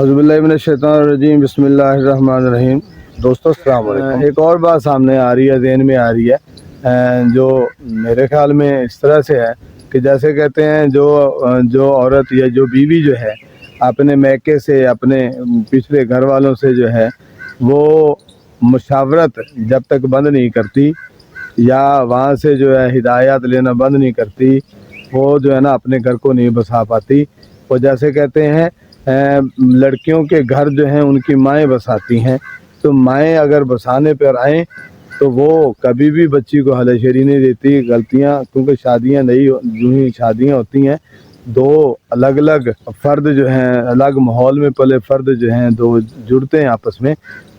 औज़ुबिल्लाहि मिनश्शैतानिर्रजीम बिस्मिल्लाहिर्रहमानिर्रहीम। दोस्तों अस्सलाम वालेकुम। एक और बात सामने आ रही है, ज़हन में आ रही है, जो मेरे ख्याल में इस तरह से है कि जैसे कहते हैं जो औरत या जो बीवी जो है अपने मैके से, अपने पिछले घर वालों से जो है वो मुशावरत जब तक बंद नहीं करती या वहाँ से जो है हिदायत लेना बंद नहीं करती, वो जो है ना अपने घर को नहीं बसा पाती। वो जैसे कहते हैं लड़कियों के घर जो हैं उनकी माएँ बसाती हैं, तो माएँ अगर बसाने पर आएँ तो वो कभी भी बच्ची को हलाशेरी नहीं देती। गलतियाँ, क्योंकि शादियाँ नहीं, यूँ ही शादियाँ होती हैं, दो अलग अलग फ़र्द जो हैं, अलग माहौल में पले फ़र्द जो हैं दो जुड़ते हैं आपस में,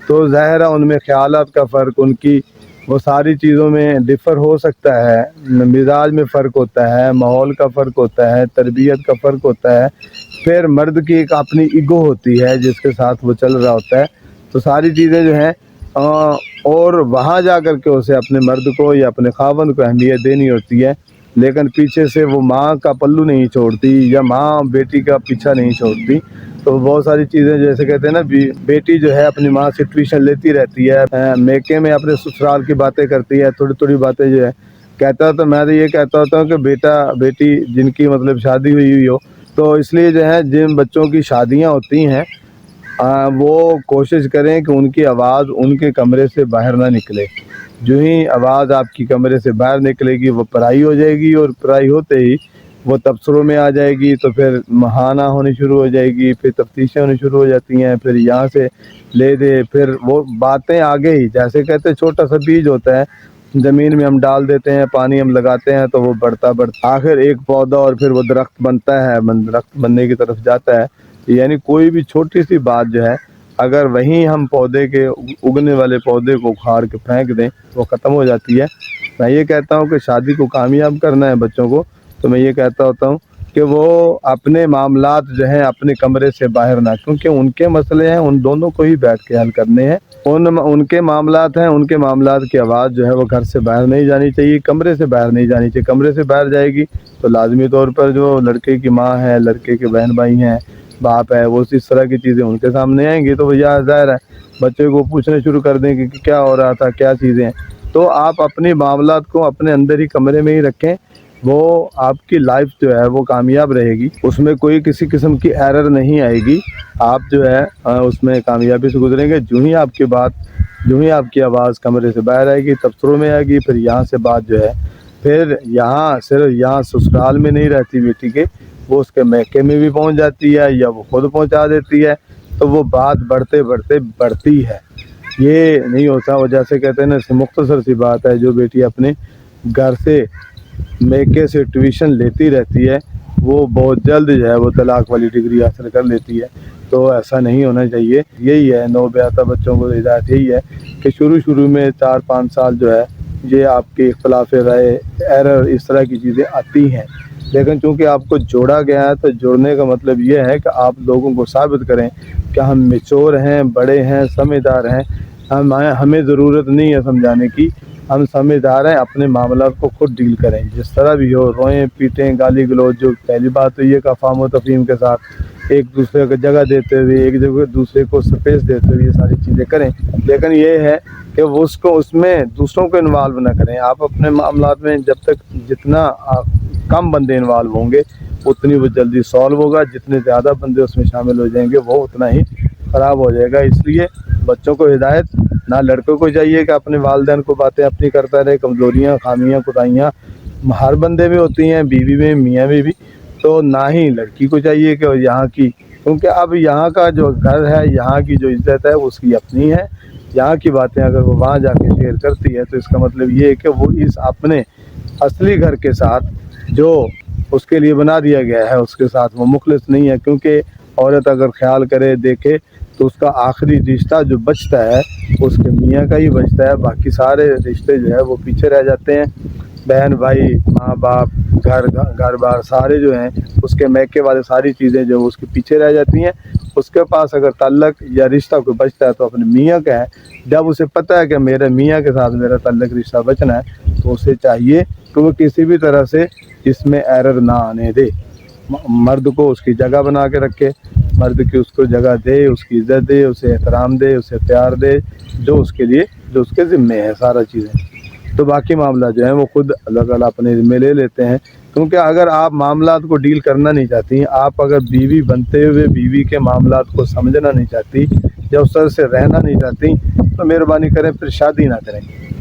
तो ज़ाहिर है उनमें ख़यालात का फ़र्क, उनकी वो सारी चीज़ों में डिफ़र हो सकता है, मिजाज में फ़र्क होता है, माहौल का फ़र्क होता है, तरबियत का फ़र्क होता है। फिर मर्द की एक अपनी ईगो होती है जिसके साथ वो चल रहा होता है, तो सारी चीज़ें जो हैं और वहाँ जा कर के उसे अपने मर्द को या अपने खावंद को अहमियत देनी होती है, लेकिन पीछे से वो माँ का पल्लू नहीं छोड़ती या माँ बेटी का पीछा नहीं छोड़ती। तो बहुत सारी चीज़ें, जैसे कहते हैं ना, बेटी जो है अपनी माँ से ट्यूशन लेती रहती है, मेके में अपने ससुराल की बातें करती है, थोड़ी थोड़ी बातें जो है कहता। तो मैं तो ये कहता होता हूँ कि बेटा बेटी जिनकी मतलब शादी हुई हो, तो इसलिए जो है जिन बच्चों की शादियाँ होती हैं वो कोशिश करें कि उनकी आवाज़ उनके कमरे से बाहर ना निकले। जो ही आवाज़ आपकी कमरे से बाहर निकलेगी वो पराई हो जाएगी, और पराई होते ही वो तबसरों में आ जाएगी, तो फिर महाना होनी शुरू हो जाएगी, फिर तफ्तीशें होनी शुरू हो जाती हैं, फिर यहाँ से ले दे, फिर वो बातें आगे ही, जैसे कहते हैं छोटा सा बीज होता है, ज़मीन में हम डाल देते हैं, पानी हम लगाते हैं तो वो बढ़ता आखिर एक पौधा और फिर वो दरख्त बनता है, दरख्त बनने की तरफ जाता है। यानी कोई भी छोटी सी बात जो है अगर वहीं हम पौधे के उगने वाले पौधे को उखाड़ के फेंक दें तो वो ख़त्म हो जाती है। मैं ये कहता हूँ कि शादी को कामयाब करना है बच्चों को, तो मैं ये कहता होता हूँ कि वो अपने मामलात जो हैं अपने कमरे से बाहर ना, क्योंकि उनके मसले हैं, उन दोनों को ही बैठ के हल करने हैं। उनके मामलात हैं, उनके मामलात की आवाज़ जो है वो घर से बाहर नहीं जानी चाहिए, कमरे से बाहर नहीं जानी चाहिए। कमरे से बाहर जाएगी तो लाजमी तौर पर जो लड़के की माँ है, लड़के के बहन भाई हैं, बाप है, वो इस तरह की चीज़ें उनके सामने आएंगी, तो भैया ज़ाहिर है बच्चे को पूछने शुरू कर देंगे कि क्या हो रहा था, क्या चीज़ें हैं। तो आप अपनी मामलात को अपने अंदर ही कमरे में ही रखें, वो आपकी लाइफ जो है वो कामयाब रहेगी, उसमें कोई किसी किस्म की एरर नहीं आएगी। आप जो है उसमें कामयाबी से गुजरेंगे। जो ही आपकी आवाज़ कमरे से बाहर आएगी, तबसरों में आएगी, फिर यहाँ से बात जो है फिर यहाँ सिर्फ यहाँ ससुराल में नहीं रहती बेटी के, वो उसके मैके में भी पहुँच जाती है या वो खुद पहुँचा देती है, तो वो बात बढ़ते बढ़ते बढ़ती है। ये नहीं होता। वो जैसे कहते हैं ना, मुख्तसर सी बात है, जो बेटी अपने घर से मैके से ट्यूशन लेती रहती है वो बहुत जल्द जो है वो तलाक वाली डिग्री हासिल कर लेती है। तो ऐसा नहीं होना चाहिए। यही है नौब्याता बच्चों को हिदायत यही है कि शुरू में 4-5 साल जो है ये आपके इख्तलाफ राय, एरर, इस तरह की चीज़ें आती हैं, लेकिन चूँकि आपको जोड़ा गया है तो जोड़ने का मतलब ये है कि आप लोगों को साबित करें कि हम मैच्योर हैं, बड़े हैं, समझदार हैं। हमें ज़रूरत नहीं है समझाने की, हम समझदार हैं, अपने मामला को खुद डील करें, जिस तरह भी हो, रोएं पीटें, गाली गलौज। जो पहली बात तो ये कि अफ़ाम व तफ़हीम के साथ एक दूसरे को जगह देते हुए, एक जगह दूसरे को स्पेस देते हुए ये सारी चीज़ें करें, लेकिन ये है कि वो उसमें दूसरों को इन्वॉल्व ना करें। आप अपने मामलात में जब तक जितना कम बंदे इन्वॉल्व होंगे उतनी वो जल्दी सॉल्व होगा, जितने ज़्यादा बंदे उसमें शामिल हो जाएंगे वो उतना ही ख़राब हो जाएगा। इसलिए बच्चों को हिदायत, ना लड़कों को चाहिए कि अपने वालिदैन को बातें अपनी करता रहे। कमज़ोरियाँ, खामियाँ, कोताहियाँ हर बंदे में होती हैं, बीवी में, मियाँ में भी। तो ना ही लड़की को चाहिए कि यहाँ की, क्योंकि अब यहाँ का जो घर है, यहाँ की जो इज़्ज़त है वो उसकी अपनी है। यहाँ की बातें अगर वो वहाँ जाके शेयर करती है तो इसका मतलब ये है कि वो इस अपने असली घर के साथ जो उसके लिए बना दिया गया है उसके साथ वो मुखलिस नहीं है। क्योंकि औरत अगर ख्याल करे, देखे, तो उसका आखिरी रिश्ता जो बचता है उसके मियाँ का ही बचता है, बाकी सारे रिश्ते जो है वो पीछे रह जाते हैं। बहन भाई, माँ बाप, घर बार सारे जो हैं उसके मैके वाले सारी चीज़ें जो उसके पीछे रह जाती हैं। उसके पास अगर ताल्लुक या रिश्ता कोई बचता है तो अपने मियाँ का है। जब उसे पता है कि मेरे मियाँ के साथ मेरा ताल्लुक, रिश्ता बचना है, तो उसे चाहिए कि वो किसी भी तरह से इसमें एरर ना आने दे, मर्द को उसकी जगह बना के रखे। مرد کی اس کو جگہ دے، اس کی عزت دے، اسے احترام دے، اسے پیار دے، جو اس کے لیے جو اس کے ذمے ہے سارا چیزیں. تو باقی معاملات جو ہیں وہ خود اللہ تعالیٰ اپنے ذمے لے لیتے ہیں. کیونکہ اگر آپ معاملات کو ڈیل کرنا نہیں چاہتی، آپ اگر بیوی بنتے ہوئے بیوی کے معاملات کو سمجھنا نہیں چاہتی یا اس طرح سے رہنا نہیں چاہتی، تو مہربانی کریں پھر شادی نہ کریں.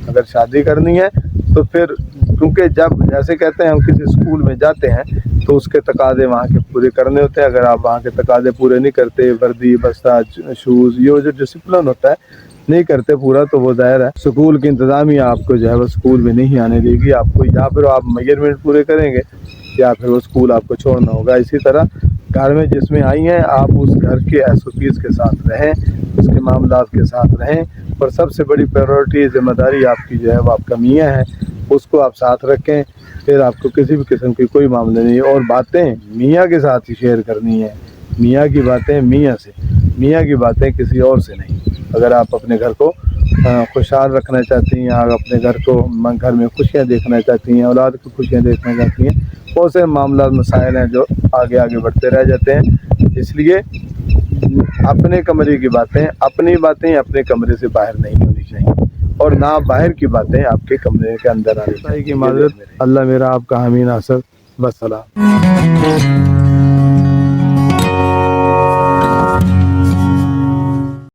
اگر شادی کرنی ہے تو پھر، کیونکہ جب جیسے کہتے ہیں ہم کسی اسکول میں جاتے ہیں تو اس کے تقاضے وہاں کے پورے کرنے ہوتے ہیں. اگر آپ وہاں کے تقاضے پورے نہیں کرتے، وردی، بستہ، شوز، یہ جو ڈسپلن ہوتا ہے نہیں کرتے پورا، تو وہ ظاہر ہے اسکول کی انتظامیہ آپ کو جو ہے وہ اسکول میں نہیں آنے دے گی. آپ کو یا پھر آپ میجرمنٹ پورے کریں گے یا پھر وہ اسکول آپ کو چھوڑنا ہوگا. اسی طرح گھر میں جس میں آئی ہیں آپ اس گھر کے ایس او پیز کے ساتھ رہیں، اس کے معاملات کے ساتھ رہیں، اور سب سے بڑی پریورٹی ذمہ داری آپ کی جو ہے وہ آپ کا میاں ہے، اس کو آپ ساتھ رکھیں. پھر آپ کو کسی بھی قسم کی کوئی معاملے نہیں. اور باتیں میاں کے ساتھ ہی شیئر کرنی ہے. میاں کی باتیں میاں سے، میاں کی باتیں کسی اور سے نہیں. اگر آپ اپنے گھر کو خوشحال رکھنا چاہتی ہیں، آپ اپنے گھر میں خوشیاں دیکھنا چاہتی ہیں، اولاد کو خوشیاں دیکھنا چاہتی ہیں، بہت سے معاملات مسائل ہیں جو آگے آگے بڑھتے رہ جاتے ہیں. اس لیے اپنے کمرے کی باتیں، اپنی باتیں اپنے کمرے سے باہر نہیں ہونی چاہیے، اور نہ باہر کی باتیں آپ کے کمرے کے اندر آنی چاہیے. کی معذرت، اللہ میرا آپ کا حامی ناصر، والسلام.